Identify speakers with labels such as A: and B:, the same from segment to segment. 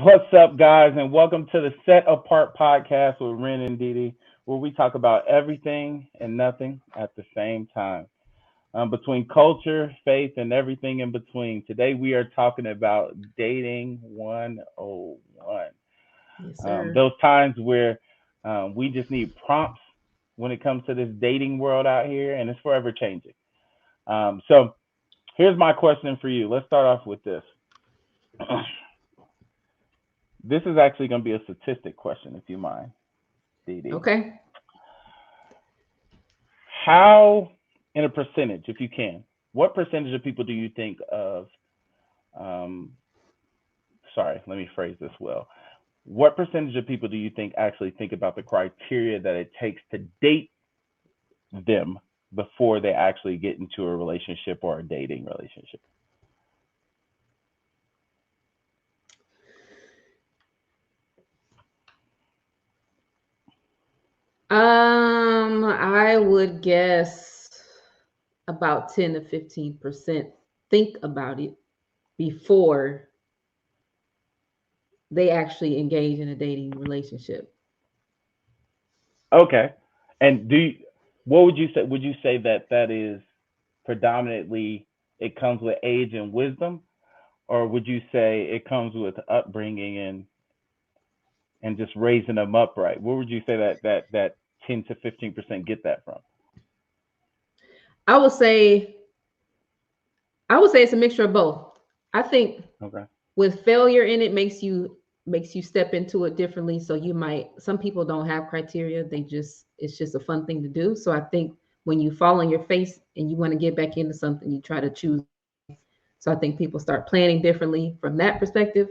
A: What's up, guys, and welcome to the Set Apart podcast with Ren and Didi, where we talk about everything and nothing at the same time, between culture, faith, and everything in between. Today, we are talking about dating 101.
B: Yes, sir.
A: Those times where we just need prompts when it comes to this dating world out here, and it's forever changing. So, here's my question for you. Let's start off with this. This is actually going to be a statistic question, if you mind, Didi.
B: Okay.
A: How, in a percentage, if you can, what percentage of people do you think of? Um, sorry, let me phrase this well. What percentage of people do you think actually think about the criteria that it takes to date them before they actually get into a relationship or a dating relationship?
B: I would guess about 10 to 15% think about it before they actually engage in a dating relationship.
A: Okay, and what would you say? Would you say that that is predominantly it comes with age and wisdom, or would you say it comes with upbringing and just raising them upright? Where would you say that 10 to 15% get that from?
B: I would say I would say it's a mixture of both. I think
A: Okay.
B: with failure in it makes you step into it differently. So you might some people don't have criteria. They just it's just a fun thing to do. So I think when you fall on your face and you want to get back into something, you try to choose wisely. So I think people start planning differently from that perspective.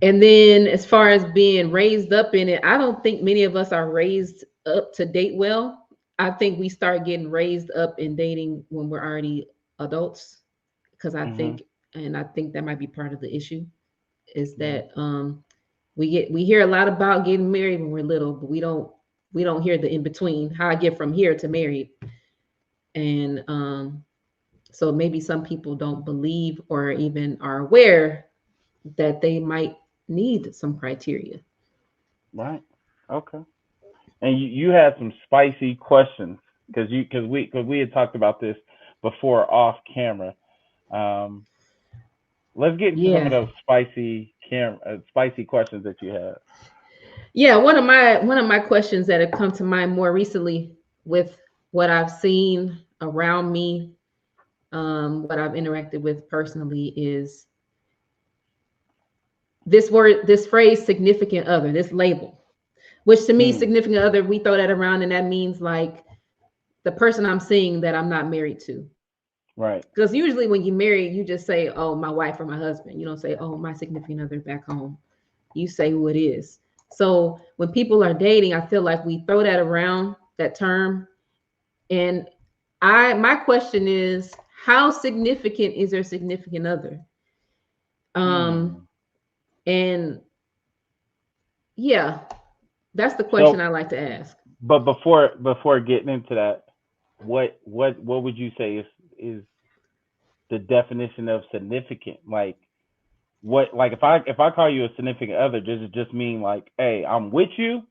B: And then as far as being raised up in it, I don't think many of us are raised up to date well. I think we start getting raised up in dating when we're already adults because
A: Mhm.
B: I think that might be part of the issue is
A: Right.
B: that we hear a lot about getting married when we're little, but we don't hear the in between, how I get from here to married. And so maybe some people don't believe or even are aware that they might need some criteria.
A: Right. Okay. And you had some spicy questions because we had talked about this before off camera. Um, let's get into some of
B: Yeah.
A: those spicy questions that you had.
B: Yeah, one of my questions that have come to mind more recently with what I've seen around me, what I've interacted with personally is this phrase significant other, this label, which to me,
A: Hmm.
B: significant other, we throw that around and that means like the person I'm seeing that I'm not married to.
A: Right.
B: Because usually when you marry, you just say, oh, my wife or my husband. You don't say, oh, my significant other back home. You say who it is. So when people are dating, I feel like we throw that around, that term. And my question is, how significant is their significant other? Um,
A: Hmm.
B: and yeah, that's the question
A: So,
B: I like to ask.
A: but before getting into that, what would you say is the definition of significant? Like what like if I call you a significant other, does it just mean like, hey, I'm with you,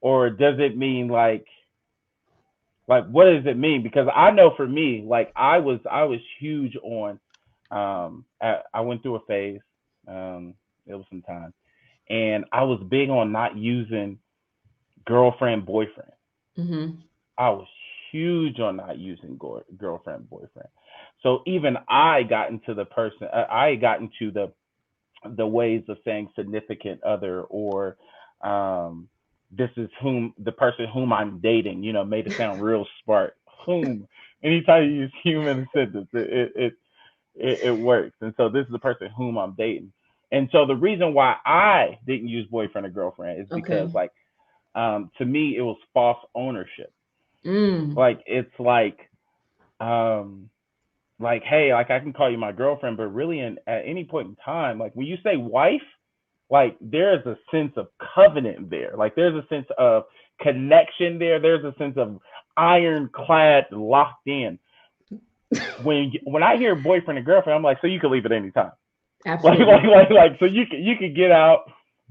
A: or does it mean like what does it mean? Because I know for me, like I was huge on I went through a phase, it was some time, and I was big on not using girlfriend boyfriend.
B: Mm-hmm.
A: I was huge on not using girlfriend boyfriend. So even I got into the person I got into the ways of saying significant other or um this is whom the person whom I'm dating, made it sound real smart. Whom anytime you use human in a sentence, it works. And so this is the person whom I'm dating. And so the reason why I didn't use boyfriend or girlfriend is because
B: Okay.
A: like to me it was false ownership.
B: Mm.
A: Like it's um like hey, like I can call you my girlfriend, but really at any point in time, like when you say wife, like there's a sense of covenant there. Like there's a sense of connection there. There's a sense of ironclad locked in. When I hear boyfriend and girlfriend, I'm like, so you can leave at any time.
B: Absolutely.
A: So you could get out,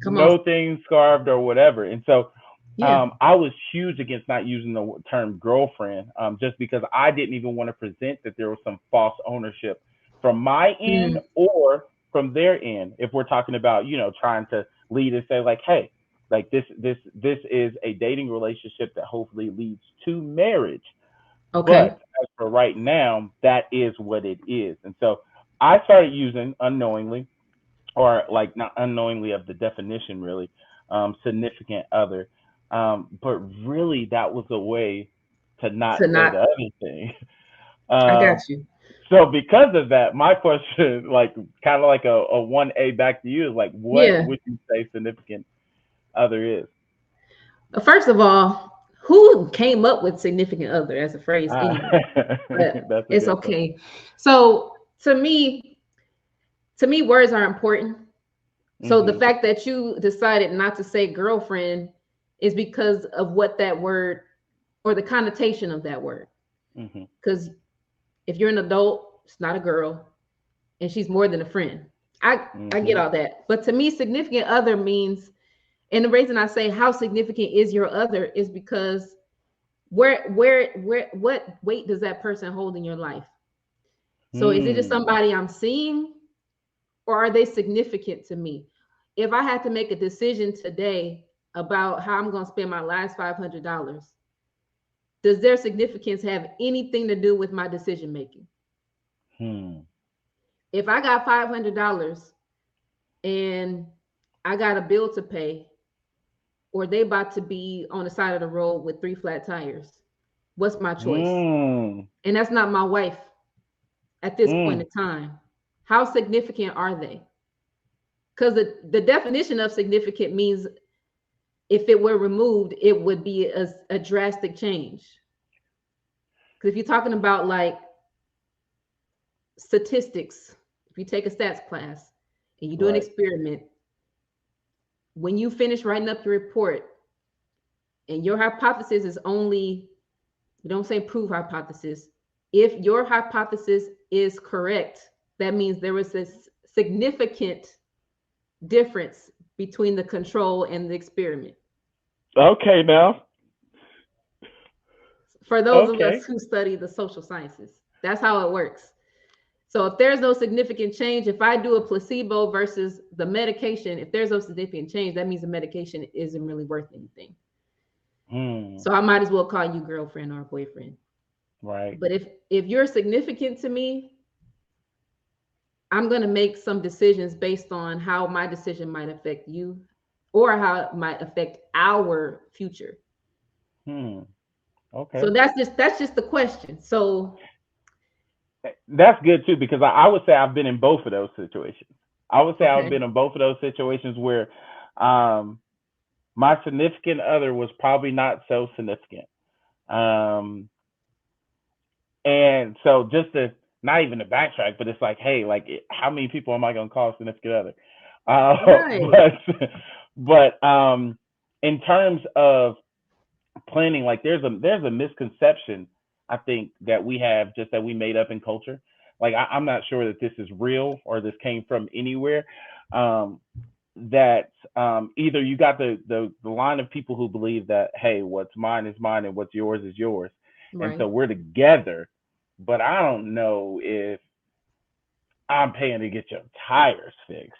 B: Come on.
A: no things scarved or whatever. And so
B: Yeah.
A: I was huge against not using the term girlfriend, just because I didn't even want to present that there was some false ownership from my end
B: Mm,
A: or from their end. If we're talking about, trying to lead and say like, hey, like this is a dating relationship that hopefully leads to marriage.
B: okay.
A: But as for right now, that is what it is. And so I started using unknowingly, or like not unknowingly of the definition really, significant other. But really that was a way to not
B: To
A: say
B: not,
A: the other thing.
B: I got
A: Um,
B: you.
A: so because of that, my question, like kind of like a 1A back to you, is like, what
B: Yeah.
A: would you say significant other is?
B: First of all, who came up with significant other as a phrase anyway? But
A: That's a
B: it's
A: good question.
B: okay. So to me, words are important. So the
A: Mhm.
B: fact that you decided not to say girlfriend is because of what that word or the connotation of that word.
A: Mhm.
B: Because if you're an adult, it's not a girl, and she's more than a friend. I get
A: Mhm.
B: all that, but to me, significant other means, and the reason I say how significant is your other is because where what weight does that person hold in your life? So is it just
A: Hmm.
B: somebody I'm seeing, or are they significant to me? If I had to make a decision today about how I'm going to spend my last $500, does their significance have anything to do with my decision making?
A: Hmm.
B: If I got $500 and I got a bill to pay, or they about to be on the side of the road with three flat tires, what's my choice?
A: Hmm.
B: And that's not my wife at this point
A: Hmm.
B: in time. How significant are they? Because the definition of significant means if it were removed, it would be a drastic change. Because if you're talking about like statistics, if you take a stats class and you do an
A: Right.
B: experiment, when you finish writing up your report and your hypothesis is only, you don't say prove hypothesis, if your hypothesis is correct, that means there was a significant difference between the control and the experiment.
A: Okay now.
B: For those of us
A: Okay.
B: who study the social sciences, that's how it works. So if there's no significant change, if I do a placebo versus the medication, if there's no significant change, that means the medication isn't really worth anything.
A: Hmm.
B: So I might as well call you girlfriend or boyfriend.
A: Right.
B: But if you're significant to me, I'm going to make some decisions based on how my decision might affect you or how it might affect our future.
A: Hmm.
B: So
A: Okay.
B: that's just the question. So
A: That's good too, because I would say I've been in both of those situations. I would say I've
B: okay.
A: been in both of those situations where um, my significant other was probably not so significant. Um, and so just to not even to backtrack, but it's like, hey, like how many people am I gonna call a significant other?
B: Right.
A: But in terms of planning, like there's a misconception I think that we have, just that we made up in culture. Like I'm not sure that this is real or this came from anywhere. Um, that either you got the line of people who believe that, hey, what's mine is mine and what's yours is yours, and
B: Right.
A: so we're together. But I don't know if I'm paying to get your tires fixed.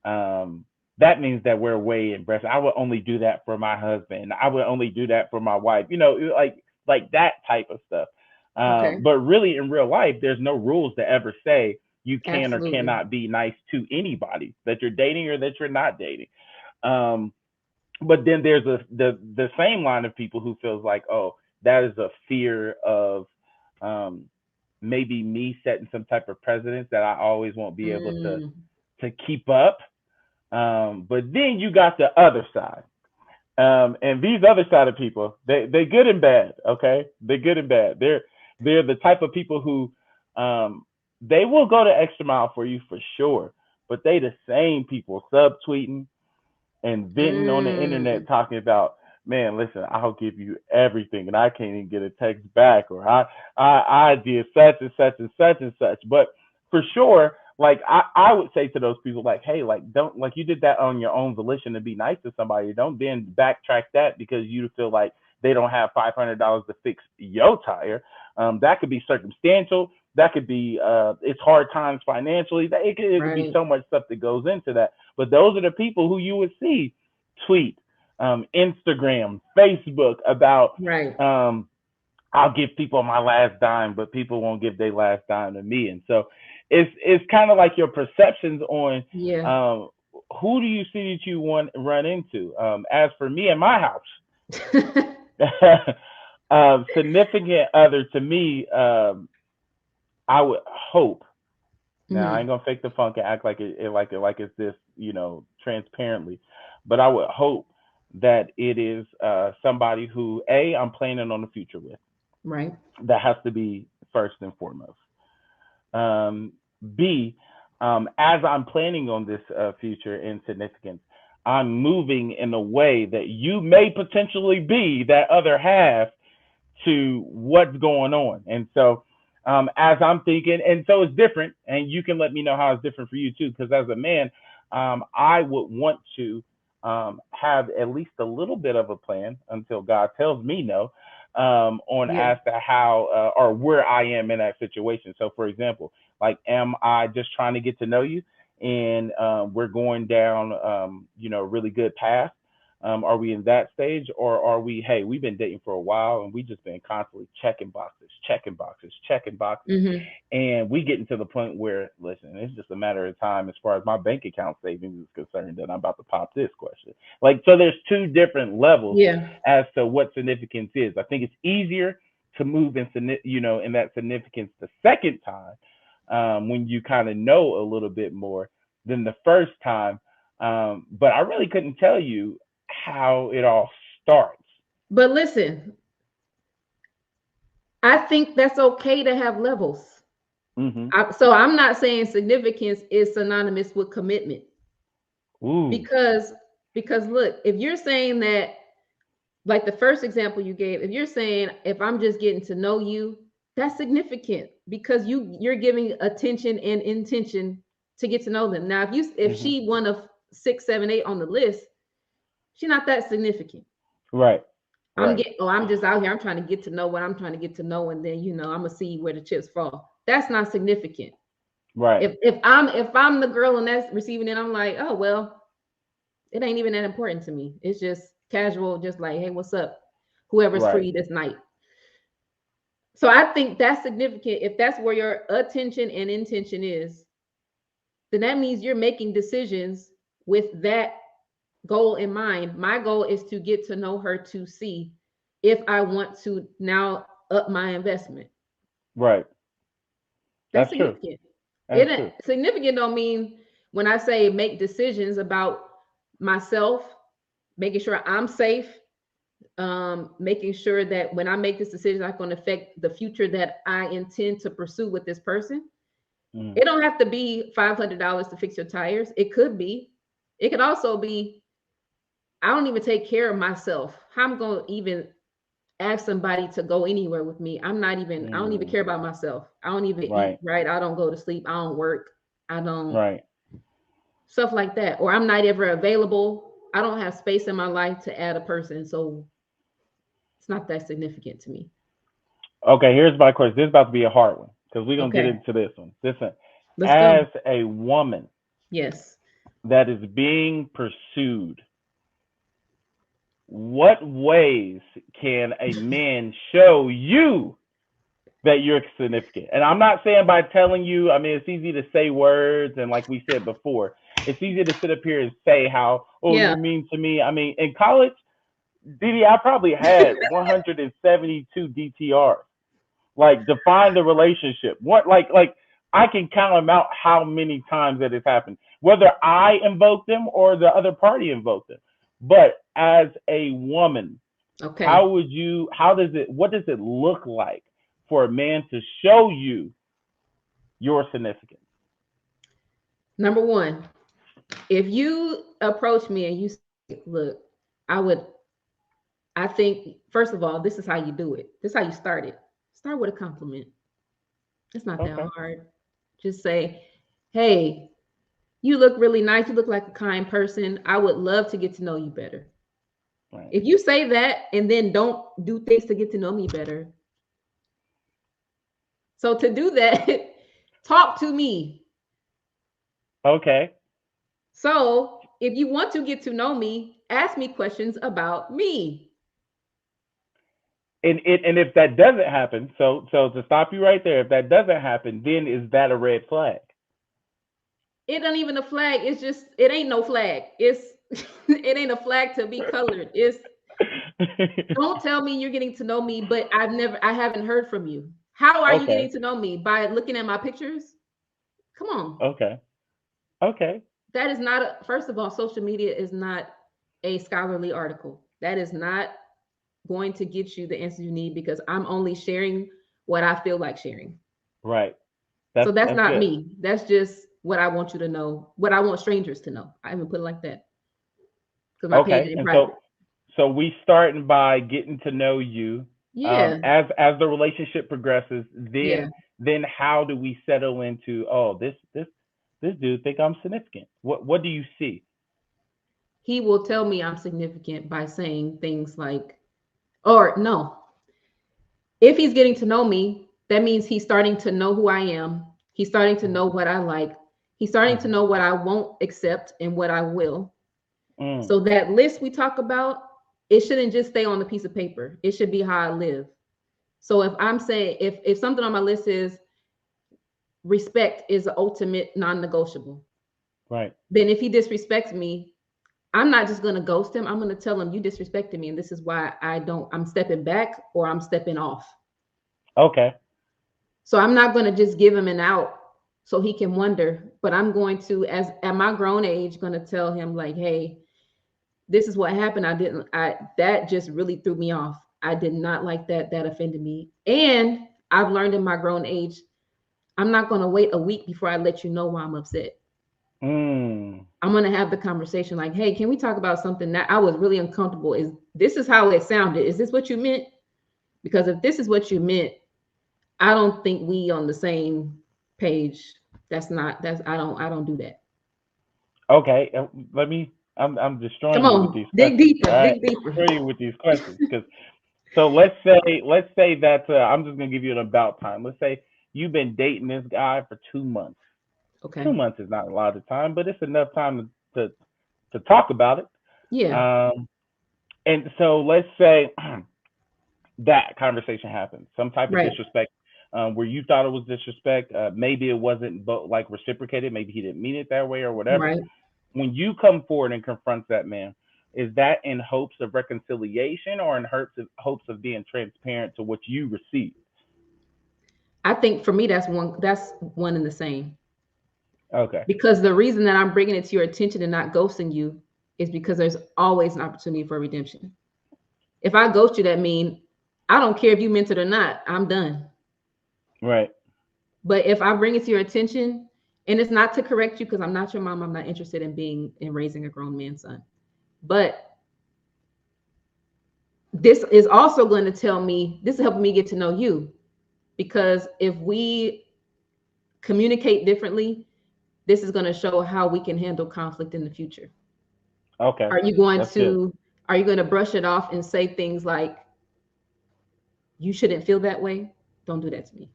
A: Um, that means that we're way invested. I would only do that for my husband. I would only do that for my wife. Like that type of stuff.
B: Okay.
A: But really, in real life, there's no rules to ever say you can or
B: Absolutely.
A: cannot be nice to anybody that you're dating or that you're not dating. Um, but then there's the same line of people who feels like, oh, that is a fear of um, maybe me setting some type of precedence that I always won't be able
B: Mm,
A: to keep up. But then you got the other side. And these other side of people, they good and bad. Okay, they're good and bad. They're the type of people who they will go the extra mile for you for sure. But they the same people subtweeting and venting on the internet
B: mm,
A: talking about, man, listen, I'll give you everything, and I can't even get a text back, or I did such and such and such and such. But for sure, like I would say to those people, like, hey, like don't, like, you did that on your own volition to be nice to somebody. Don't then backtrack that because you feel like they don't have $500 to fix your tire. That could be circumstantial. That could be it's hard times financially. It could be
B: Right.
A: so much stuff that goes into that. But those are the people who you would see tweet, Instagram, Facebook about,
B: Right.
A: um, I'll give people my last dime, but people won't give their last dime to me. And so it's kind of like your perceptions on,
B: Yeah.
A: um, who do you see that you want to run into. As for me in my house, significant other to me, I would hope. Now I ain't
B: Hmm.
A: gonna fake the funk and act like like it's this, transparently, but I would hope that it is somebody who I'm planning on the future with.
B: Right.
A: That has to be first and foremost. Um, B, as I'm planning on this future in significance, I'm moving in a way that you may potentially be that other half to what's going on. And so, as I'm thinking, and so it's different, and you can let me know how it's different for you too, because as a man, I would want to have at least a little bit of a plan until God tells me no, on
B: Yeah.
A: as to how or where I am in that situation. So, for example, like, am I just trying to get to know you, and we're going down, really good path? Are we in that stage, or are we, hey, we've been dating for a while and we just been constantly checking boxes, checking boxes, checking boxes,
B: Hmm.
A: and we getting to the point where, listen, it's just a matter of time as far as my bank account savings is concerned that I'm about to pop this question. Like, so there's two different levels
B: Yeah.
A: as to what significance is. I think it's easier to move in, in that significance the second time, when you kind of know a little bit more than the first time. But I really couldn't tell you how it all starts.
B: But listen, I think that's okay to have levels.
A: Hmm.
B: So I'm not saying significance is synonymous with commitment,
A: Ooh.
B: because look, if you're saying that, like the first example you gave, if you're saying if I'm just getting to know you, that's significant because you're giving attention and intention to get to know them. Now, if
A: Hmm.
B: she one of 6, 7, 8 on the list, she's not that significant.
A: Right. Right.
B: I'm just out here. I'm trying to get to know what I'm trying to get to know, and then I'm gonna see where the chips fall. That's not significant.
A: Right.
B: If I'm the girl and that's receiving it, I'm like, oh well, it ain't even that important to me. It's just casual, just like, hey, what's up? Whoever's
A: Right.
B: free this night. So I think that's significant. If that's where your attention and intention is, then that means you're making decisions with that goal in mind. My goal is to get to know her to see if I want to now up my investment.
A: Right.
B: That's
A: That's true.
B: significant.
A: That's true.
B: Significant don't mean when I say make decisions about myself, making sure I'm safe, making sure that when I make this decision, it's not going to affect the future that I intend to pursue with this person.
A: Mm.
B: It don't have to be $500 to fix your tires. It could be. It could also be, I don't even take care of myself. How I'm going to even ask somebody to go anywhere with me? I don't even
A: Mm.
B: care about myself. I don't even eat
A: Right.
B: right. I don't go to sleep. I don't work. I don't,
A: Right.
B: stuff like that. Or I'm not ever available. I don't have space in my life to add a person. So it's not that significant to me.
A: Okay. Here's my question. This is about to be a hard one because we're gonna get
B: Okay,
A: into this one. Listen,
B: let's go.
A: as a woman
B: Yes.
A: that is being pursued, what ways can a man show you that you're significant? And I'm not saying by telling you, I mean, it's easy to say words. And like we said before, it's easy to sit up here and say how, oh,
B: Yeah.
A: you mean to me. I mean, in college, Didi, I probably had 172 DTRs. Like, define the relationship. What, like, I can count them out how many times that has happened, whether I invoke them or the other party invoked them. But as a woman,
B: Okay.
A: what does it look like for a man to show you your significance?
B: Number one, if you approach me and you say, look, I would, I think, first of all, this is how you do it. This is how you start it. Start with a compliment. It's not that
A: Okay.
B: hard. Just say, hey, you look really nice. You look like a kind person. I would love to get to know you better.
A: Right.
B: If you say that and then don't do things to get to know me better. So to do that, talk to me.
A: Okay.
B: So if you want to get to know me, ask me questions about me.
A: And if that doesn't happen, so to stop you right there, if that doesn't happen, then is that a red flag?
B: It ain't even a flag. It's just it ain't no flag. It's it ain't a flag to be colored. It's don't tell me you're getting to know me, but I haven't heard from you. How are you
A: Okay.
B: getting to know me? By looking at my pictures? Come on.
A: Okay. Okay.
B: That is not a, first of all, social media is not a scholarly article. That is not going to get you the answers you need because I'm only sharing what I feel like sharing.
A: Right.
B: So that's
A: That's
B: not
A: good.
B: me. That's just what I want you to know, what I want strangers to know. I even put it like that because my page
A: Okay.
B: ain't
A: And
B: private.
A: so we starting by getting to know you.
B: Yeah,
A: As the relationship progresses,
B: yeah.
A: then how do we settle into, oh, this dude think I'm significant? What do you see?
B: He will tell me I'm significant by saying things like, or no, if he's getting to know me, that means he's starting to know who I am. He's starting to know what I like. He's starting to
A: Mm-hmm.
B: know what I won't accept and what I will.
A: Mm,
B: So that list we talk about, it shouldn't just stay on the piece of paper. It should be how I live. So if I'm saying if something on my list is respect is the ultimate non-negotiable,
A: right.
B: then if he disrespects me, I'm not just gonna ghost him. I'm gonna tell him you disrespected me, and this is why I'm stepping back or I'm stepping off.
A: Okay.
B: So I'm not gonna just give him an out so he can wonder, but I'm going to, as at my grown age, gonna tell him like, hey, this is what happened. I that just really threw me off. I did not like that. That offended me. And I've learned in my grown age, I'm not gonna wait a week before I let you know why I'm upset.
A: Mm,
B: I'm gonna have the conversation like, hey, can we talk about something that I was really uncomfortable? Is this is how it sounded? Is this what you meant? Because if this is what you meant, I don't think we on the same page. That's I don't do that.
A: okay. Let me. I'm
B: Come
A: destroying you with
B: on,
A: these
B: dig
A: questions.
B: deeper,
A: All right.
B: dig deeper.
A: Destroy you with these questions because so let's say that I'm just gonna give you an about time. Let's say you've been dating this guy for 2 months.
B: Okay.
A: 2 months is not a lot of time, but it's enough time to talk about it.
B: Yeah.
A: Um, and so let's say that conversation happens, some type of
B: Right.
A: disrespect, where you thought it was disrespect. Maybe it wasn't, but like reciprocated. Maybe he didn't mean it that way or whatever.
B: Right.
A: When you come forward and confront that man, is that in hopes of reconciliation or in hopes of being transparent to what you received?
B: I think for me that's one and the same.
A: Okay.
B: Because the reason that I'm bringing it to your attention and not ghosting you is because there's always an opportunity for redemption. If I ghost you, that mean I don't care if you meant it or not. I'm done.
A: Right.
B: But if I bring it to your attention, and it's not to correct you because I'm not your mom, I'm not interested in being in raising a grown man's son. But this is also going to tell me this is helping me get to know you because if we communicate differently, this is going to show how we can handle conflict in the future.
A: Okay.
B: Are you going
A: That's good.
B: to are you going to brush it off and say things like you shouldn't feel that way? Don't do that to me.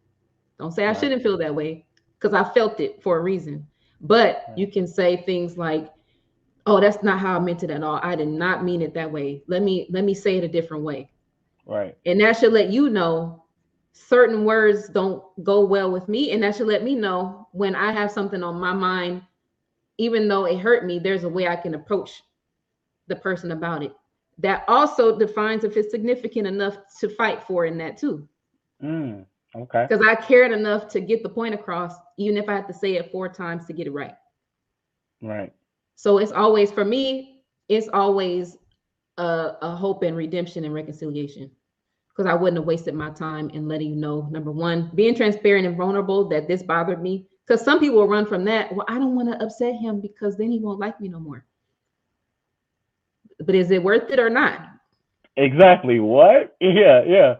B: Don't say I
A: Right.
B: shouldn't feel that way because I felt it for a reason. But
A: Right.
B: you can say things like, "Oh, that's not how I meant it at all. I did not mean it that way. Let me say it a different way."
A: Right.
B: And that should let you know certain words don't go well with me, and that should let me know when I have something on my mind, even though it hurt me, there's a way I can approach the person about it. That also defines if it's significant enough to fight for in that too.
A: Mm, okay.
B: Because I cared enough to get the point across, even if I had to say it 4 times to get it right.
A: Right.
B: So it's always, for me, it's always a hope and redemption and reconciliation. Because I wouldn't have wasted my time in letting you know, number one, being transparent and vulnerable that this bothered me. Because some people will run from that. Well, I don't want to upset him because then he won't like me no more. But is it worth it or not?
A: Exactly. What? Yeah. Yeah.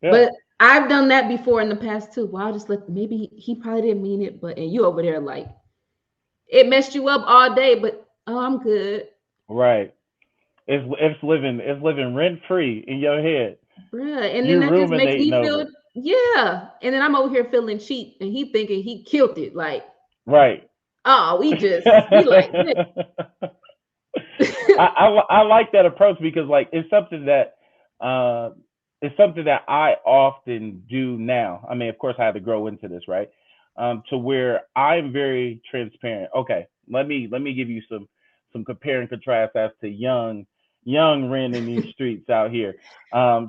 B: But
A: Yeah.
B: I've done that before in the past too. Well, I'll just let maybe he probably didn't mean it, but and you over there like it messed you up all day, but oh, I'm good,
A: Right. It's living rent free in your head.
B: bruh. And then
A: You
B: that just makes
A: ruminating
B: me
A: over
B: feel
A: it.
B: yeah. And then I'm over here feeling cheap, and he thinking he killed it. Like,
A: Right.
B: oh, we like
A: I like that approach because like uh it's something that I often do now. I mean, of course, I had to grow into this, right? To where I'm very transparent. Okay, let me give you some compare and contrast as to young Ren in these streets out here.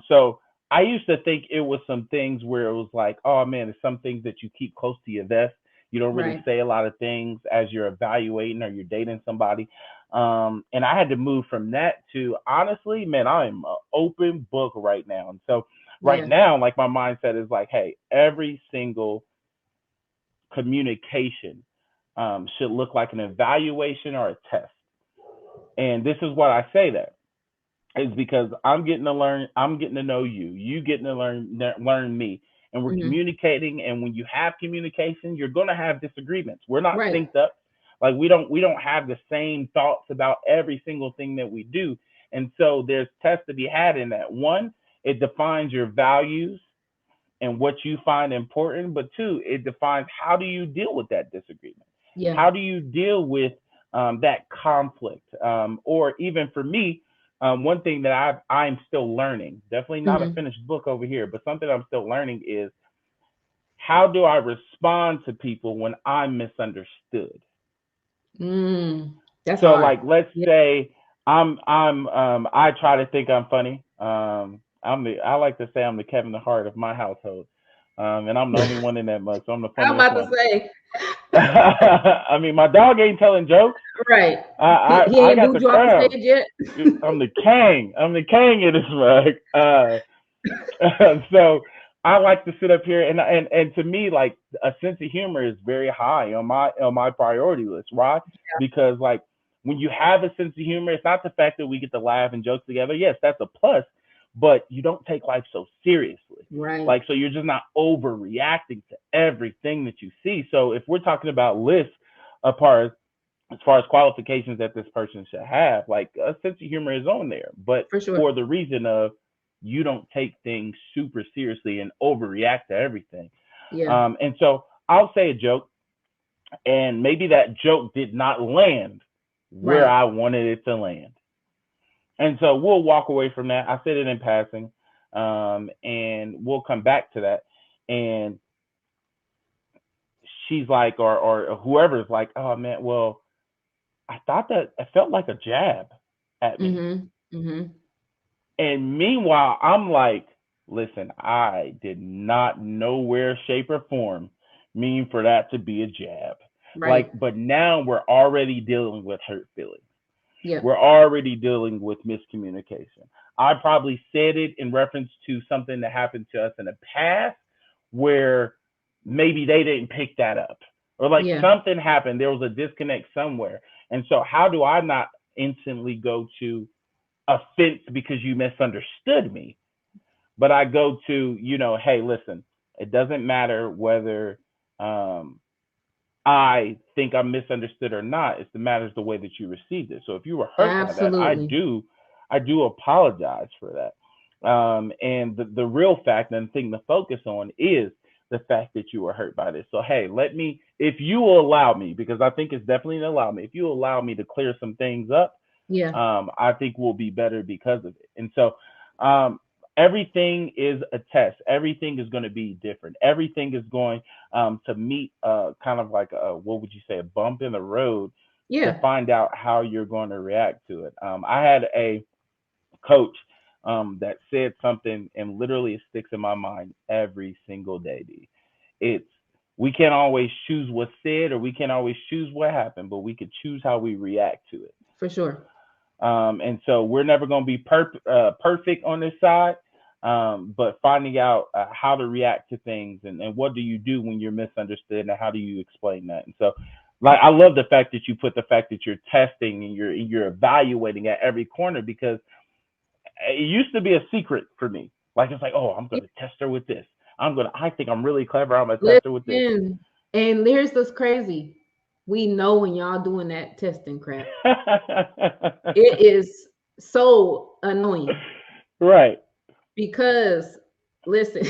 A: So I used to think it was some things where it was like, oh man, it's some things that you keep close to your vest. You don't really
B: right.
A: say a lot of things as you're evaluating or you're dating somebody. And I had to move from that to honestly, man, I'm an open book right now. And so right
B: Yeah.
A: now, like my mindset is like, hey, every single communication should look like an evaluation or a test. And this is what I say that is because I'm getting to know you, you getting to learn me, and we're
B: Hmm.
A: communicating. And when you have communication, you're going to have disagreements. We're not
B: Right.
A: synced up. Like we don't have the same thoughts about every single thing that we do. And so there's tests to be had in that. One, it defines your values and what you find important, but two, it defines how do you deal with that disagreement?
B: Yeah.
A: How do you deal with that conflict? Or even for me, one thing that I'm still learning, definitely not a
B: Hmm.
A: finished book over here, but something I'm still learning is how do I respond to people when I'm misunderstood?
B: Mm. That's
A: So
B: hard.
A: like let's
B: Yeah.
A: say I try to think I'm funny. I like to say I'm the Kevin Hart of my household. And I'm the only one in that mug, so I'm the
B: I'm
A: funniest
B: about to
A: one.
B: say,
A: I mean, my dog ain't telling jokes.
B: right.
A: I
B: He
A: I, I
B: ain't
A: got
B: booed
A: the
B: you off the
A: crown.
B: stage yet.
A: I'm the king. I'm the king in this mug. So I like to sit up here and to me like a sense of humor is very high on my priority list. Why? Because like when you have a sense of humor, it's not the fact that we get to laugh and joke together. Yes, that's a plus, but you don't take life so seriously.
B: Right.
A: Like so you're just not overreacting to everything that you see. So if we're talking about lists apart as far as qualifications that this person should have, like a sense of humor is on there, but
B: For sure.
A: for the reason of you don't take things super seriously and overreact to everything.
B: Yeah.
A: And so I'll say a joke, and maybe that joke did not land where
B: Right.
A: I wanted it to land. And so we'll walk away from that. I said it in passing, and we'll come back to that. And she's like, or whoever's like, oh man, well, I thought that it felt like a jab at me.
B: Mhm. Mhm.
A: And meanwhile, I'm like, listen, I did not nowhere, shape, or form mean for that to be a jab.
B: Right.
A: Like, but now we're already dealing with hurt feelings.
B: Yeah.
A: We're already dealing with miscommunication. I probably said it in reference to something that happened to us in the past where maybe they didn't pick that up. Or like
B: Yeah.
A: something happened, there was a disconnect somewhere. And so how do I not instantly go to offense because you misunderstood me? But I go to, hey, listen, it doesn't matter whether um, I think I'm misunderstood or not. It's the matters the way that you received it. So if you were hurt by that,
B: Absolutely.
A: I do apologize for that. And the real fact and thing to focus on is the fact that you were hurt by this. So hey, if you will allow me, because I think it's definitely to allow me, if you allow me to clear some things up,
B: Yeah.
A: I think we'll be better because of it. And so um, everything is a test. Everything is going to be different. Everything is going to meet kind of like what would you say, a bump in the road to
B: Yeah.
A: find out how you're going to react to it. I had a coach that said something, and literally it sticks in my mind every single day. D. It's we can't always choose what's said, or we can't always choose what happened, but we could choose how we react to it.
B: For sure.
A: And so we're never going to be perfect on this side, but finding out how to react to things and what do you do when you're misunderstood and how do you explain that. And so, like, I love the fact that you put the fact that you're testing and you're evaluating at every corner because it used to be a secret for me. Like it's like, oh, I'm
B: Yeah.
A: going to test her with this. I think I'm really clever. I'm gonna test her with this.
B: Listen, and here's this crazy. We know when y'all doing that testing crap. It is so annoying
A: Right.
B: because listen,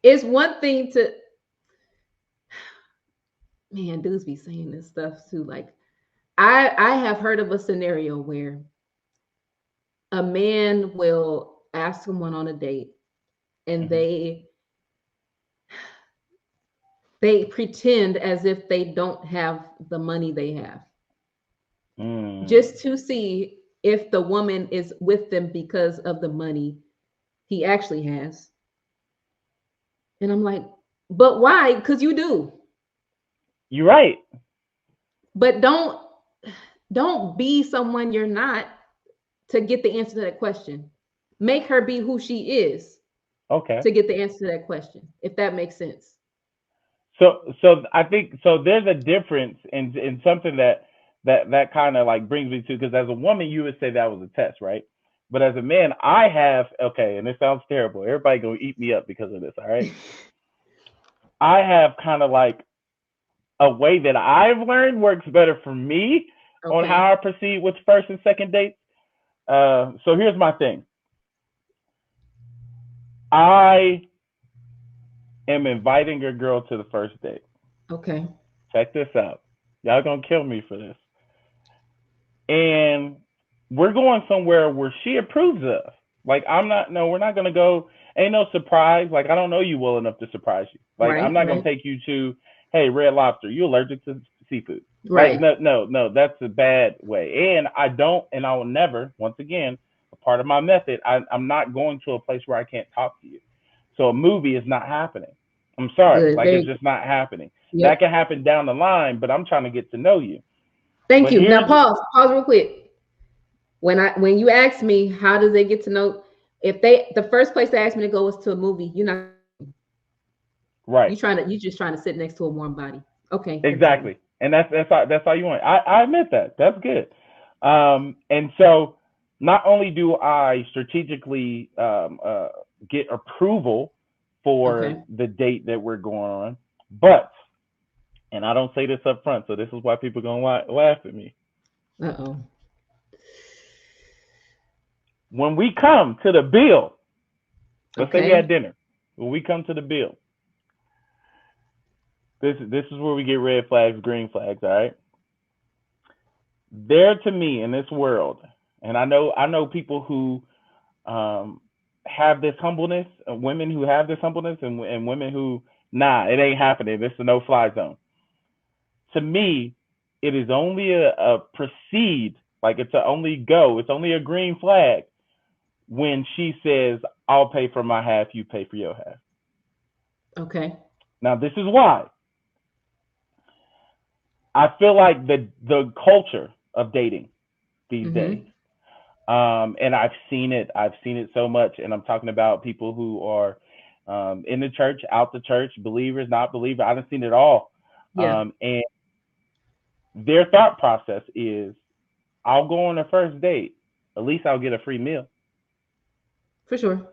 B: it's one thing to man, dudes be saying this stuff too. Like I have heard of a scenario where a man will ask someone on a date and
A: Hmm.
B: they pretend as if they don't have the money they have
A: Mm.
B: just to see if the woman is with them because of the money he actually has. And I'm like, but why? Because you do.
A: You're right.
B: But don't be someone you're not to get the answer to that question. Make her be who she is
A: Okay.
B: to get the answer to that question, if that makes sense.
A: So I think so. There's a difference in something that kind of like brings me to, because as a woman you would say that was a test, right? But as a man, I have, okay, and it sounds terrible. Everybody gonna eat me up because of this. All right, I have kind of like a way that I've learned works better for me on
B: Okay.
A: how I proceed with first and second dates. So here's my thing. I am inviting a girl to the first date.
B: Okay.
A: Check this out. Y'all gonna kill me for this. And we're going somewhere where she approves of. Like, I'm not, no, we're not gonna go. Ain't no surprise. Like, I don't know you well enough to surprise you. Like, I'm
B: Right,
A: not gonna
B: right,
A: take you to, hey, Red Lobster, you allergic to seafood? Like,
B: right.
A: no, no, no, that's a bad way. And I don't, and I will never, once again, a part of my method, I'm not going to a place where I can't talk to you. So a movie is not happening. I'm sorry,
B: Good.
A: like
B: There
A: it's
B: you
A: just not happening. That
B: Yep.
A: can happen down the line, but I'm trying to get to know you.
B: Thank
A: But
B: you. Now
A: here's
B: pause real quick. When you ask me how does they get to know, if they the first place they asked me to go was to a movie, you're not
A: right.
B: you just trying to sit next to a warm body. Okay, continue.
A: Exactly, and that's how you want it. I admit that. That's good. And so not only do I strategically get approval for
B: Okay.
A: the date that we're going on, but, and I don't say this up front, so this is why people are gonna laugh at me.
B: Uh-oh.
A: When we come to the bill, let's say we had
B: Okay.
A: dinner. When we come to the bill, this is where we get red flags, green flags. All right, there to me in this world, and I know people who um, have this humbleness, women who have this humbleness, and women who, nah, it ain't happening. This is a no fly zone. To me, it is only a proceed, like it's a only go. It's only a green flag when she says, "I'll pay for my half, you pay for your half."
B: Okay.
A: Now, this is why I feel like the culture of dating these days.
B: Mm-hmm.
A: And I've seen it. I've seen it so much. And I'm talking about people who are in the church, out the church, believers, not believers. I've seen it all.
B: Yeah,
A: And their thought process is, I'll go on a first date. At least I'll get a free meal.
B: for sure.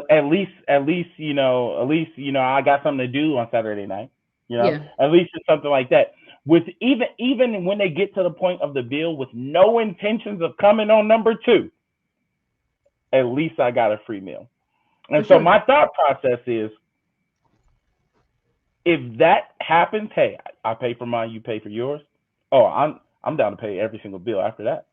A: At least, I got something to do on Saturday night.
B: Yeah.
A: At least it's something like that. With even when they get to the point of the bill with no intentions of coming on number two, at least I got a free meal.
B: For
A: And so
B: sure.
A: my thought process is, if that happens, hey, I pay for mine, you pay for yours. Oh, I'm down to pay every single bill after that.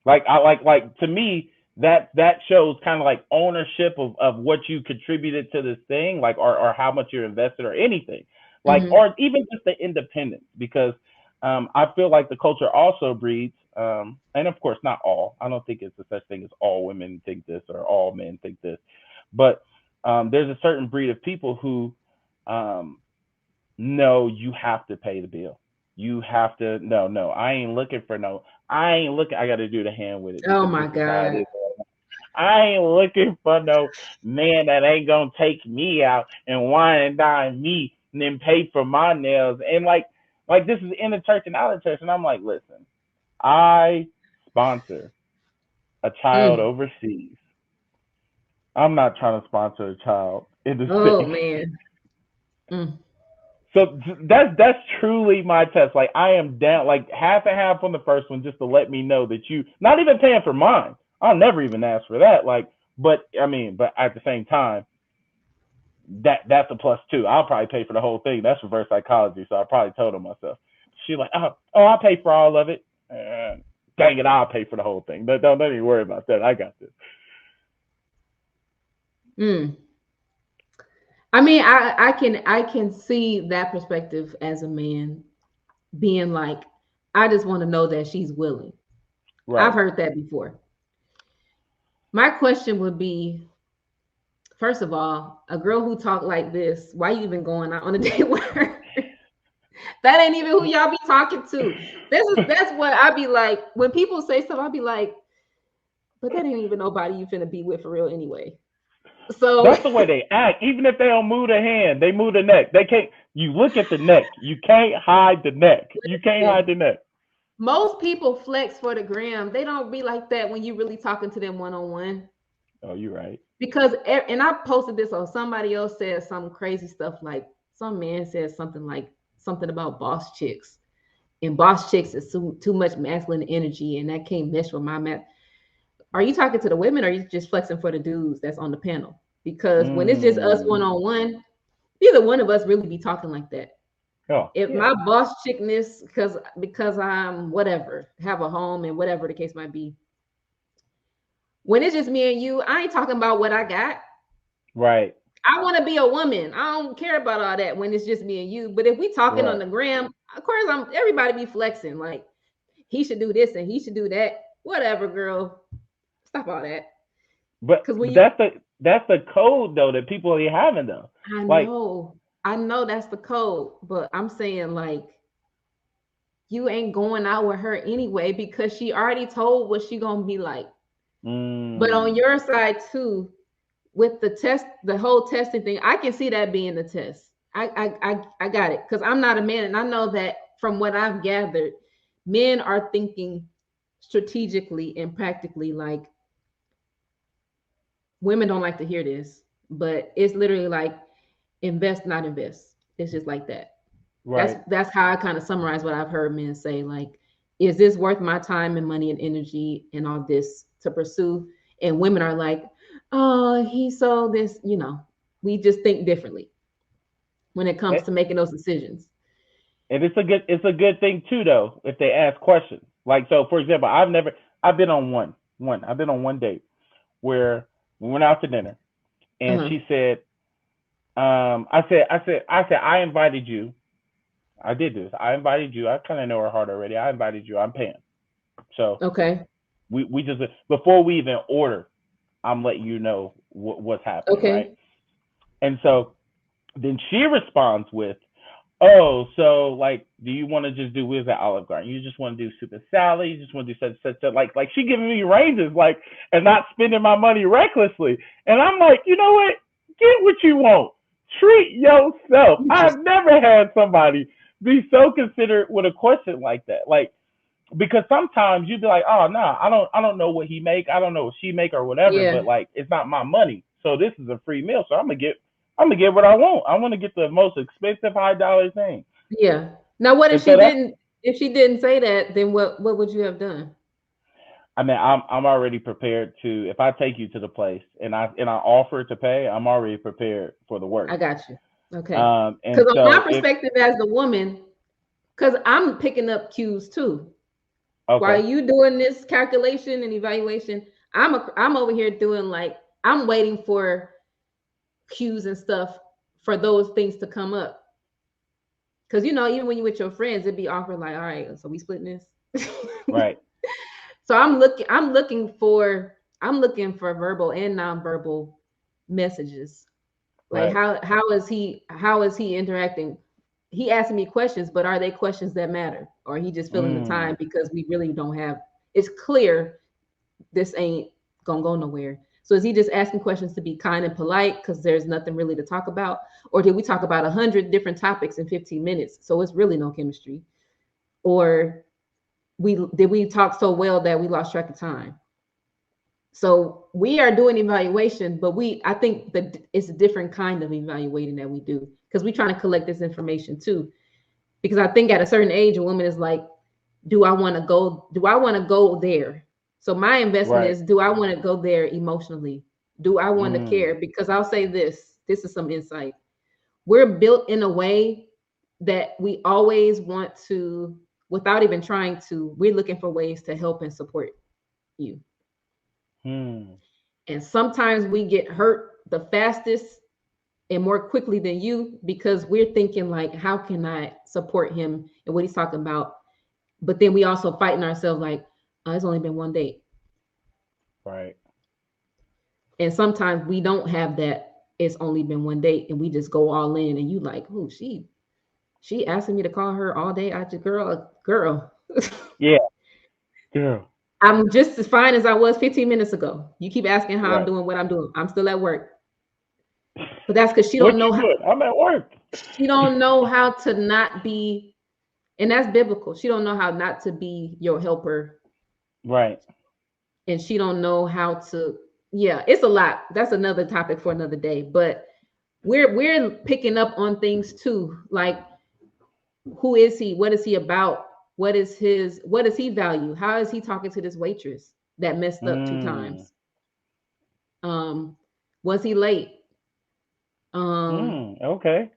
A: Like I like to me, that shows kind of like ownership of what you contributed to this thing, like, or how much you're invested or anything. Like,
B: Mm-hmm.
A: or even just the independence, because I feel like the culture also breeds, and of course not all. I don't think it's a such thing as all women think this or all men think this, but there's a certain breed of people who um, no, you have to pay the bill. You have to. No, no, I ain't looking for no. I ain't looking. I got to do the hand with it
B: Oh
A: because
B: my
A: this is how it
B: God.
A: is. I ain't looking for no man that ain't gonna take me out and wine and dine me and then pay for my nails. And like this is in the church and out of church. And I'm like, listen, I sponsor a child
B: Mm.
A: overseas. I'm not trying to sponsor a child in the
B: Oh
A: space.
B: man. Mm.
A: So that's truly my test. Like I am down like half and half on the first one just to let me know that you not even paying for mine. I'll never even ask for that. Like, but I mean, but at the same time, that's a plus two. I'll probably pay for the whole thing. That's reverse psychology. So I probably told her myself. She like, oh, I'll pay for all of it. Dang it, I'll pay for the whole thing. Don't even worry about that. I got this.
B: Mm. I mean, I can see that perspective as a man being like, I just want to know that she's willing. I've
A: Right.
B: heard that before. My question would be, first of all, a girl who talk like this, why you even going out on a date with her? That ain't even who y'all be talking to. That's what I be like when people say stuff. I be like, but that ain't even nobody you finna be with for real anyway. So
A: That's the way they act. Even if they don't move the hand, they move the neck. They can't. You look at the neck. You can't hide the neck. You can't hide the neck.
B: most people flex for the gram. They don't be like that when you really talking to them one on one.
A: Oh, you're right.
B: Because and I posted this on somebody else said some crazy stuff like some man said something like something about boss chicks and boss chicks is too much masculine energy and that can't mesh with my math. Are you talking to the women or are you just flexing for the dudes that's on the panel? Because when it's just us one
A: Mm.
B: on one, neither one of us really be talking like that.
A: Oh,
B: If
A: yeah.
B: my boss chickness, because I'm whatever, have a home and whatever the case might be. When it's just me and you, I ain't talking about what I got.
A: Right.
B: I want to be a woman. I don't care about all that when it's just me and you. But if we talking on
A: Right.
B: the gram, of course I'm everybody be flexing. Like he should do this and he should do that. Whatever, girl. Stop all that.
A: But
B: Because when you
A: that's the code though that people are having though.
B: I
A: Like,
B: know, I know that's the code, but I'm saying like you ain't going out with her anyway because she already told what she gonna be like. But on
A: mm,
B: your side too, with the test, the whole testing thing, I can see that being the test. I got it because I'm not a man, and I know that from what I've gathered, men are thinking strategically and practically. Like women don't like to hear this, but it's literally like invest, not invest. It's just like that. That's
A: right.
B: that's how I kind of summarize what I've heard men say. Like, is this worth my time and money and energy and all this to pursue? And women are like, oh, he sold this. We just think differently when it comes
A: And,
B: to making those decisions.
A: and it's a good thing too though if they ask questions. Like so, for example, I've been on one I've been on one date where we went out to dinner and
B: Uh-huh.
A: she said, I said I invited you. I did this. I invited you. I kind of know her heart already. I invited you. I'm paying. So
B: Okay.
A: we just before we even order, I'm letting you know what's happening, right?
B: Okay.
A: And so then she responds with, "Oh, so like, do you want to just do with at Olive Garden? You just want to do soup and salad? You just want to do such like she giving me ranges like and not spending my money recklessly." And I'm like, you know what? Get what you want. Treat yourself. I've
B: Interesting.
A: never had somebody be so considerate with a question like that. Like because sometimes you'd be like, oh no, I don't know what he make, I don't know what she make or whatever,
B: Yeah.
A: but like it's not my money, so this is a free meal, so I'm gonna get what I want. I want to get the most expensive high dollar thing,
B: Yeah. Now, what if
A: and
B: she
A: so that's
B: didn't? If she didn't say that, then what would you have done?
A: I mean I'm already prepared to if I take you to the place and I offer to pay, I'm already prepared for the
B: I
A: worst.
B: got you. Okay.
A: And
B: Because on my
A: so if
B: perspective as the woman, because I'm picking up cues too.
A: okay,
B: While you doing this calculation and evaluation, I'm over here doing like I'm waiting for cues and stuff for those things to come up. Because even when you with your friends, it'd be awkward. Like, all right, so we splitting this.
A: right,
B: So I'm looking for verbal and nonverbal messages. Like
A: right,
B: how is he interacting? He asking me questions, but are they questions that matter? Or he just filling the
A: mm,
B: time because we really don't have it's clear this ain't gonna go nowhere. So is he just asking questions to be kind and polite because there's nothing really to talk about? Or did we talk about 100 different topics in 15 minutes? So it's really no chemistry. Or we talk so well that we lost track of time. So we are doing evaluation, but I think that it's a different kind of evaluating that we do because we're trying to collect this information too. Because I think at a certain age, a woman is like, do I want to go? Do I want to go there? So my investment
A: Right.
B: is, do I want to go there emotionally? Do I want to
A: Mm.
B: care? Because I'll say this. This is some insight. We're built in a way that we always want to, without even trying to, we're looking for ways to help and support you.
A: Hmm.
B: And sometimes we get hurt the fastest and more quickly than you because we're thinking like, how can I support him and what he's talking about? But then we also fighting ourselves like, oh, it's only been one date.
A: Right.
B: And sometimes we don't have that. It's only been one date, and we just go all in. And you like, oh, she asking me to call her all day. I just girl.
A: Yeah. Girl.
B: I'm just as fine as I was 15 minutes ago. You keep asking how I'm
A: Right.
B: doing, what I'm doing. I'm still at work. But that's because
A: What you doing? I'm at work.
B: she don't know how to not be, and that's biblical. She don't know how not to be your helper,
A: Right.
B: and she don't know how to. Yeah, it's a lot. That's another topic for another day. But we're picking up on things too, like who is he? What is he about? What does he value? How is he talking to this waitress that messed up two
A: Mm.
B: times? Um, was he late? Um,
A: Mm. Okay.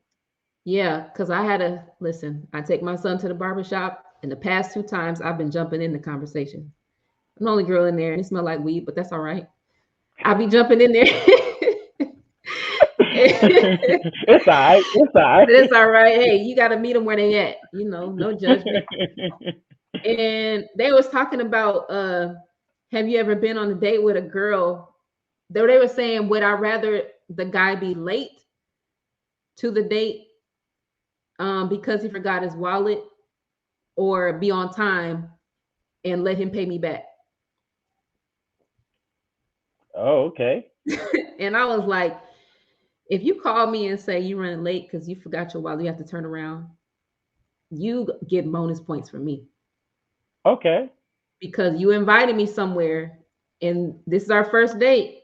B: yeah, because I had to listen. I take my son to the barber shop, and the past two times I've been jumping in the conversation. I'm the only girl in there, and it smelled like weed, but that's all right. I'll be jumping in there.
A: It's all right. It's all
B: But
A: right.
B: it's all right. Hey, you got to meet them where they at. No judgment. And they was talking about, have you ever been on a date with a girl? They were saying, would I rather the guy be late to the date because he forgot his wallet, or be on time and let him pay me back?
A: Oh, okay.
B: And I was like, if you call me and say you running late because you forgot your wallet, you have to turn around, you get bonus points from me
A: Okay.
B: because you invited me somewhere and this is our first date.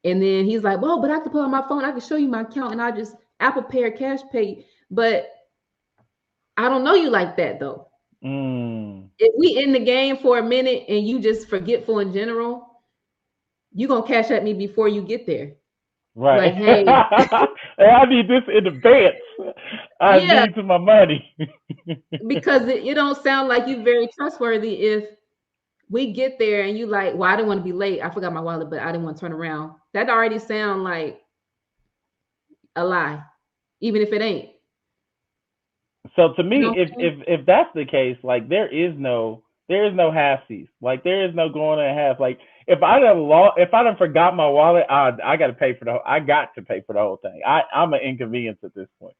B: And then he's like, well, but I have to put on my phone. I can show you my account and I just Apple Pay or Cash Pay. But I don't know you like that though.
A: Mm.
B: If we in the game for a minute and you just forgetful in general, you gonna cash at me before you get there.
A: Right.
B: Like, hey,
A: I need this in advance. I
B: yeah,
A: need my money.
B: because it don't sound like you very trustworthy if we get there and you like, well, I didn't want to be late. I forgot my wallet, but I didn't want to turn around. That already sound like a lie, even if it ain't.
A: So to
B: You
A: me,
B: know what I'm saying?
A: if that's the case, like there is no halfsies. Like there is no going and half. Like if I done forgot my wallet, I got to pay for I got to pay for the whole thing. I'm an inconvenience at this point.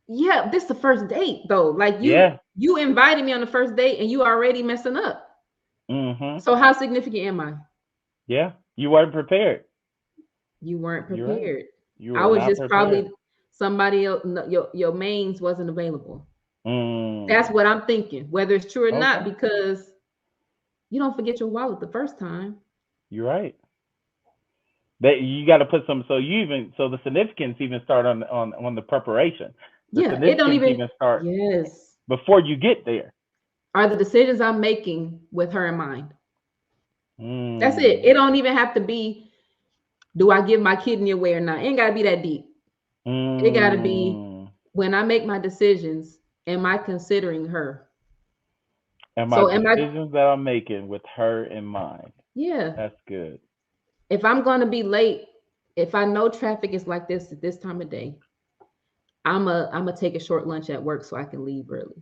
B: Yeah, this is the first date though. Like you
A: Yeah.
B: you invited me on the first date and you already messing up.
A: Mhm.
B: So how significant am I?
A: Yeah. You weren't prepared.
B: You weren't
A: You're right.
B: prepared.
A: You
B: I
A: were
B: was
A: not
B: just
A: prepared.
B: probably somebody else. No, your mains wasn't available. That's
A: Mm.
B: what I'm thinking, whether it's true or not,
A: Okay.
B: because you don't forget your wallet the first time.
A: You're right. That you got to put some. So the significance even start on the preparation. The
B: Yeah, it don't
A: significance
B: even.
A: even start
B: Yes,
A: before you get there.
B: are the decisions I'm making with her in mind. That's it.
A: Mm.
B: It don't even have to be, do I give my kidney away or not? It ain't gotta be that deep. It gotta be,
A: Mm.
B: when I make my decisions, am I considering her?
A: And my
B: So am I,
A: decisions that I'm making with her in mind.
B: yeah.
A: That's good.
B: If I'm gonna be late, if I know traffic is like this at this time of day, I'm a take a short lunch at work so I can leave early.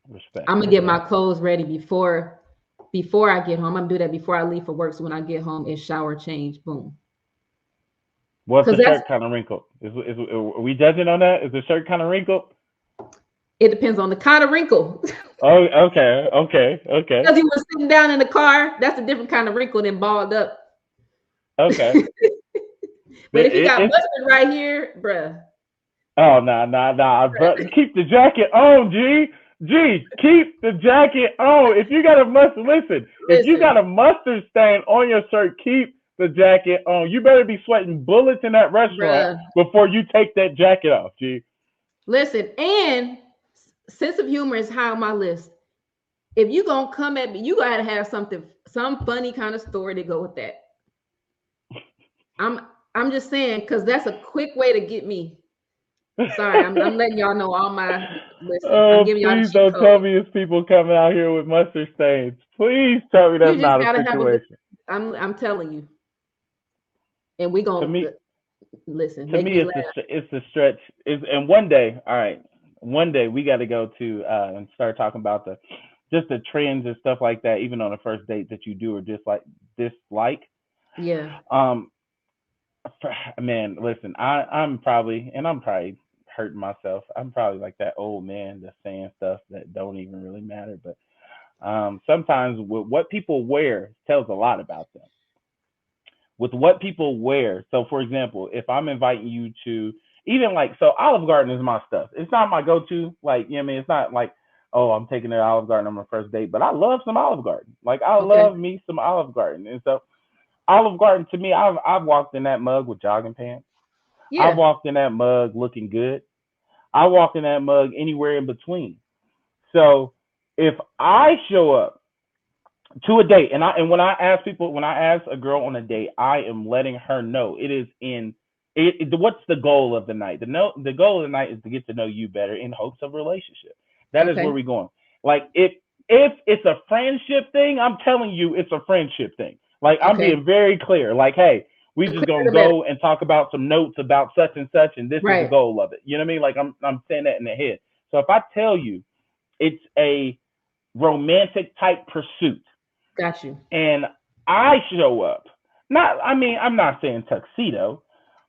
A: Respect.
B: I'm gonna get my
A: Okay.
B: clothes ready before I get home. I'm gonna do that before I leave for work. So when I get home, it's shower, change, boom.
A: What's
B: Because
A: the
B: that's,
A: shirt kind of wrinkled? Are we judging on that? Is the shirt kind of wrinkled?
B: it depends on the kind of wrinkle.
A: Oh, okay, okay, okay,
B: Because he was sitting down in the car, that's a different kind of wrinkle than balled up.
A: okay.
B: But if he got
A: It's
B: busted right here, bruh,
A: oh, nah, nah, nah. But keep the jacket on, G. G, keep the jacket on. If you got a mustard, listen. If you got
B: Listen,
A: a mustard stain on your shirt, keep the jacket on. You better be sweating bullets in that restaurant
B: bruh.
A: before you take that jacket off, G.
B: Listen, and sense of humor is high on my list. If you gonna come at me, you gotta have something, some funny kind of story to go with that. I'm I'm just saying, because that's a quick way to get me. Sorry, I'm letting y'all know all my listen. I'm
A: Oh,
B: giving y'all the
A: please
B: cheat
A: don't tell
B: code.
A: me it's people coming out here with mustard stains. Please tell me
B: You
A: that's
B: just
A: not a
B: gotta have a good.
A: situation.
B: I'm telling you, and we
A: To
B: gonna
A: me,
B: listen.
A: to
B: Make
A: me,
B: me
A: it's
B: laugh.
A: a stretch. And one day, all right, one day we got to go to and start talking about the just the trends and stuff like that, even on a first date that you do or just like dislike.
B: Yeah.
A: Um, man, listen, I'm probably hurting myself. I'm probably like that old man that's saying stuff that don't even really matter. But sometimes what people wear tells a lot about them. With what people wear. So, for example, if I'm inviting you to even like so, Olive Garden is my stuff. It's not my go-to. Like you know, what I mean, it's not like oh, I'm taking it to Olive Garden on my first date. But I love some Olive Garden. Like I
B: Okay.
A: love me some Olive Garden. And so Olive Garden to me, I've walked in that mug with jogging pants. I've
B: Yeah.
A: walked in that mug looking good. I walk in that mug anywhere in between. So if I show up to a date, and when I ask people, when I ask a girl on a date, I am letting her know it is in what's the goal of the night? The goal of the night is to get to know you better in hopes of a relationship. That is where
B: Okay.
A: we're going. Like if it's a friendship thing, I'm telling you it's a friendship thing. Like I'm
B: Okay.
A: being very clear. Like, hey, we
B: The
A: just
B: quicker
A: gonna
B: the better.
A: go and talk about some notes about such and such, and this is the
B: Right.
A: goal of it. You know what I mean? Like I'm saying that in the head. So if I tell you it's a romantic type pursuit,
B: Got you.
A: and I show up. Not, I mean, I'm not saying tuxedo,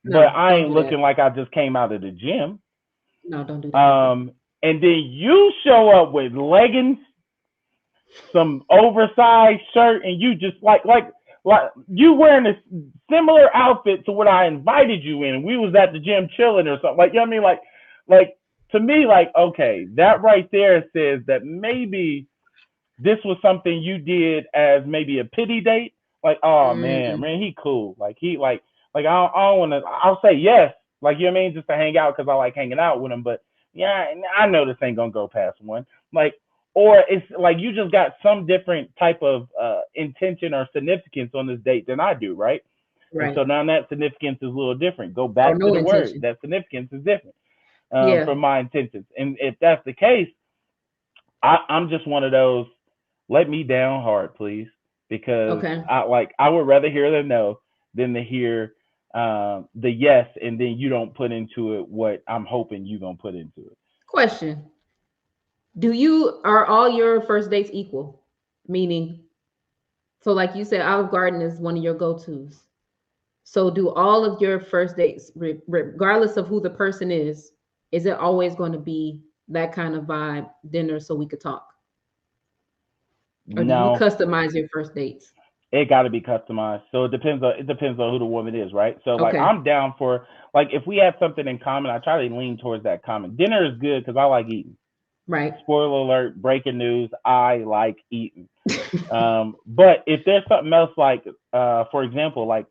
A: but
B: No,
A: I
B: don't
A: ain't
B: do that.
A: looking like I just came out of the gym.
B: No, don't do that.
A: Um, and then you show up with leggings, some oversized shirt, and you just like you wearing a similar outfit to what I invited you in. We was at the gym chilling or something. Like you know what I mean? Like to me, like okay, that right there says that maybe this was something you did as maybe a pity date. Like, oh
B: Mm,
A: man, he cool. Like he like I don't want to. I'll say yes. Like you know what I mean, just to hang out because I like hanging out with him. But yeah, I know this ain't gonna go past one. Like, or it's like you just got some different type of intention or significance on this date than I do, right? And
B: right.
A: so now that significance is a little different. Go
B: Or
A: back to
B: no
A: the word.
B: intention.
A: That significance is different
B: Yeah.
A: from my intentions. And if that's the case, I'm just one of those. Let me down hard, please, because
B: Okay.
A: I would rather hear the no than to hear the yes, and then you don't put into it what I'm hoping you gonna put into it.
B: Question. Do you are all your first dates equal? Meaning, so like you said, Olive Garden is one of your go-tos. So do all of your first dates, regardless of who the person is it always going to be that kind of vibe, dinner so we could talk? Or do you
A: No,
B: customize your first dates?
A: it got to be customized. So it depends on who the woman is, right? So like
B: Okay.
A: I'm down for like if we have something in common, I try to lean towards that common. Dinner is good because I like eating.
B: Right.
A: Spoiler alert, breaking news, I like eating. But if there's something else like, for example, like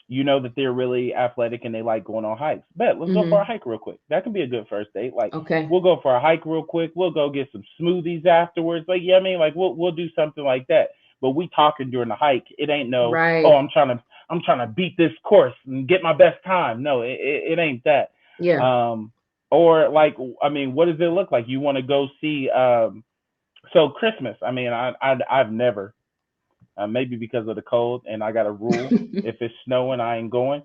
A: you know that they're really athletic and they like going on hikes. Bet, let's go for a
B: Mm-hmm.
A: hike real quick. That can be a good first date. Like
B: Okay.
A: we'll go for a hike real quick. We'll go get some smoothies afterwards. Like yeah, I mean like we'll do something like that. But we talking during the hike. It ain't no oh
B: Right.
A: I'm trying to beat this course and get my best time. No, it ain't that.
B: Yeah.
A: Um, or like I mean, what does it look like? You want to go see so Christmas. I mean I've never maybe because of the cold, and I got a rule: if it's snowing, I ain't going.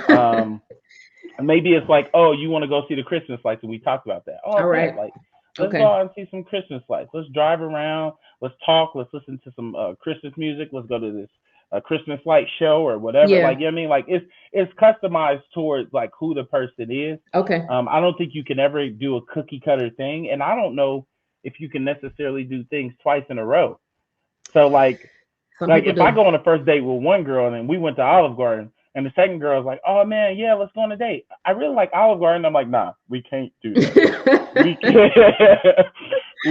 A: Um, maybe it's like, oh, you want to go see the Christmas lights, and we talked about that. Oh, I
B: All
A: bet,
B: right.
A: like, let's go
B: Okay.
A: out and see some Christmas lights. Let's drive around. Let's talk. Let's listen to some Christmas music. Let's go to this Christmas light show or whatever. Like,
B: Yeah.
A: you know what I mean? Like, it's customized towards like who the person is.
B: Okay.
A: I don't think you can ever do a cookie cutter thing, and I don't know if you can necessarily do things twice in a row. So
B: Some
A: like
B: people
A: if I
B: do.
A: go on a first date with one girl and we went to Olive Garden and the second girl is like, oh man, yeah, let's go on a date. I really like Olive Garden. I'm like, nah, we can't do that. We can't.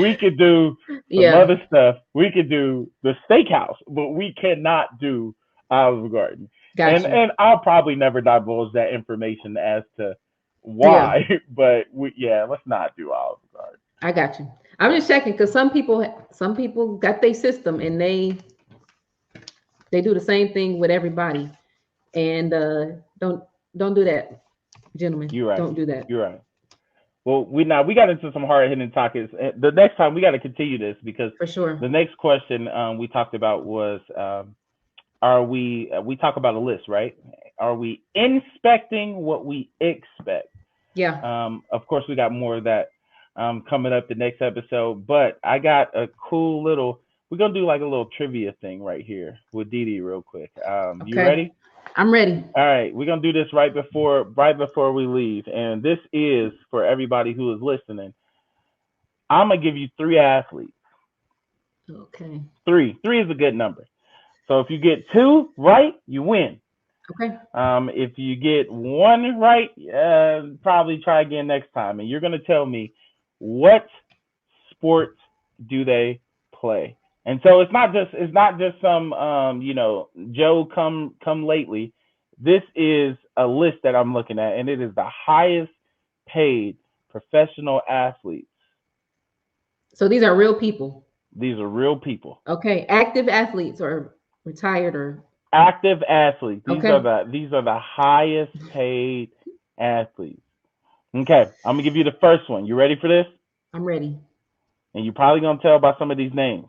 A: we could do some
B: Yeah,
A: other stuff. We could do the steakhouse, but we cannot do Olive Garden.
B: got
A: And
B: you.
A: and I'll probably never divulge that information as to
B: Yeah,
A: why, but yeah, let's not do Olive Garden.
B: I got you. I'm just checking because some people got their system and they do the same thing with everybody. And don't do that, gentlemen.
A: You're right.
B: Don't do that
A: You're right. Well, we got into some hard hitting topics. The next time we got to continue this because
B: for sure.
A: the next question we talked about was are we talk about a list, right? Are we inspecting what we expect?
B: Yeah.
A: Of course, we got more of that coming up the next episode, but I got a cool little. We're gonna do like a little trivia thing right here with Didi real quick. You
B: Okay.
A: ready?
B: I'm ready.
A: All right, we're gonna do this right before we leave, and this is for everybody who is listening. I'm gonna give you three athletes.
B: Okay.
A: Three is a good number. So if you get two right, you win.
B: Okay.
A: If you get one right, probably try again next time. And you're gonna tell me what sport do they play. And so it's not just some Joe come lately. This is a list that I'm looking at, and it is the highest paid professional athletes.
B: So these are real people.
A: These are real people.
B: Okay. Active athletes or retired or
A: Active athletes.
B: okay.
A: These are the highest paid athletes. Okay, I'm gonna give you the first one. You ready for this?
B: I'm ready.
A: And you're probably gonna tell by some of these names.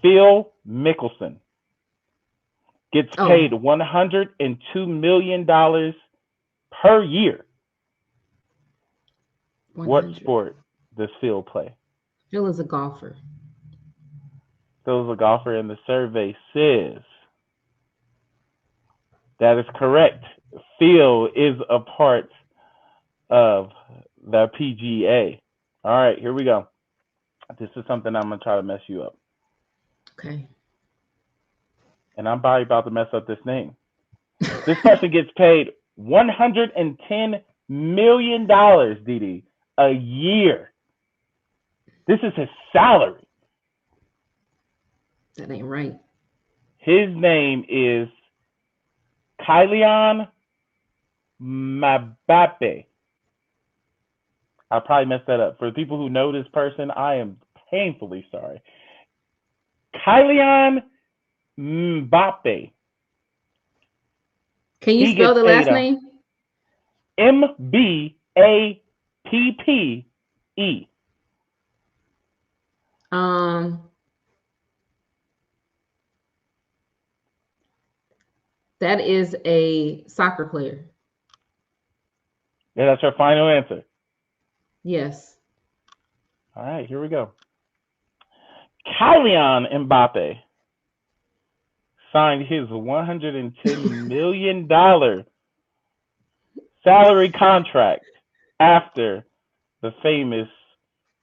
A: Phil Mickelson gets paid
B: Oh,
A: $102 million per year. What
B: 100.
A: sport does Phil play?
B: Phil is a golfer.
A: Phil's a golfer, and the survey says that is correct. Phil is a part of the PGA. All right, here we go. This is something I'm gonna try to mess you up,
B: Okay.
A: and I'm probably about to mess up this name. This person gets paid $110 million, Didi, a year. This is his salary.
B: That ain't right.
A: His name is Kylian Mbappe. I probably messed that up. For the people who know this person, I am painfully sorry. Kylian Mbappe.
B: Can you
A: He
B: spell
A: gets
B: the
A: paid
B: last
A: a
B: name?
A: Mbappe.
B: Um, that is a soccer player.
A: Yeah, that's our final answer.
B: Yes.
A: All right, here we go. Kylian Mbappe signed his $110 million salary contract after the famous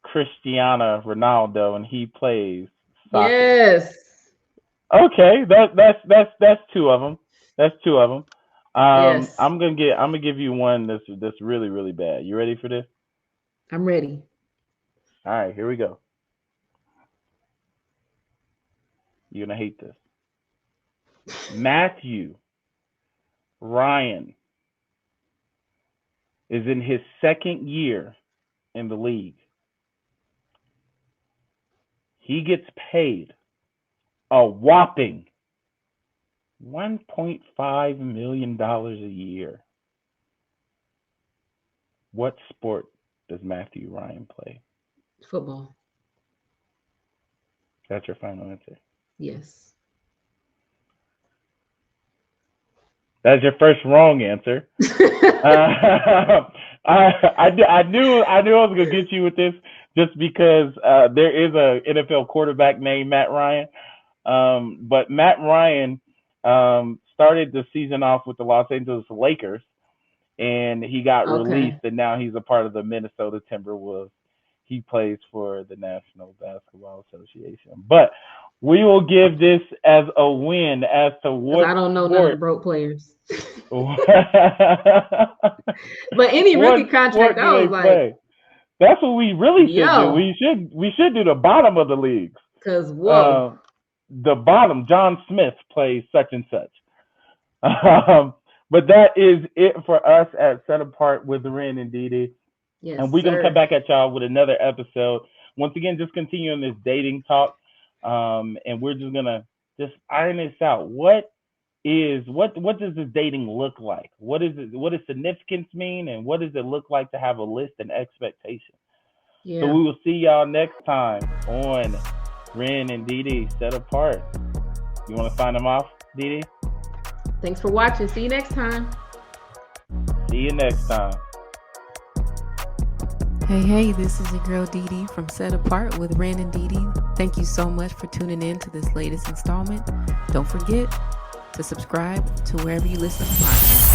A: Cristiano Ronaldo, and he plays soccer.
B: Yes.
A: Okay, that's two of them. That's two of them.
B: Yes.
A: I'm gonna give you one that's really really bad. You ready for this?
B: I'm ready.
A: All right, here we go. You're gonna hate this. Matthew Ryan is in his second year in the league. He gets paid a whopping $1.5 million a year. What sport does Matthew Ryan play?
B: Football.
A: That's your final answer.
B: Yes.
A: That's your first wrong answer. I knew I was gonna get you with this just because there is a NFL quarterback named Matt Ryan. But Matt Ryan started the season off with the Los Angeles Lakers, and he got released,
B: Okay.
A: and now he's a part of the Minnesota Timberwolves. He plays for the National Basketball Association. But we will give this as a win as to
B: Because
A: what
B: I don't know none of the
A: sport
B: broke players. But any rookie
A: What
B: contract,
A: sport do
B: I
A: they
B: was like,
A: play? That's what we really should do.
B: yo,
A: We should do the bottom of the leagues.
B: because whoa.
A: Uh, the bottom, John Smith plays such and such. But that is it for us at Set Apart with Ren and Didi.
B: Yes,
A: And we're going to come
B: sir.
A: back at y'all with another episode. Once again, just continuing this dating talk. And we're just going to just iron this out. What does this dating look like? What does significance mean? And what does it look like to have a list and expectation?
B: Yeah.
A: So we will see y'all next time on Ren and Didi Set Apart. You want to sign them off, Didi?
B: Thanks for watching. See you next time.
A: See you next time.
C: Hey, this is your girl Didi from Set Apart with Ren and Didi. Thank you so much for tuning in to this latest installment. Don't forget to subscribe to wherever you listen to podcasts.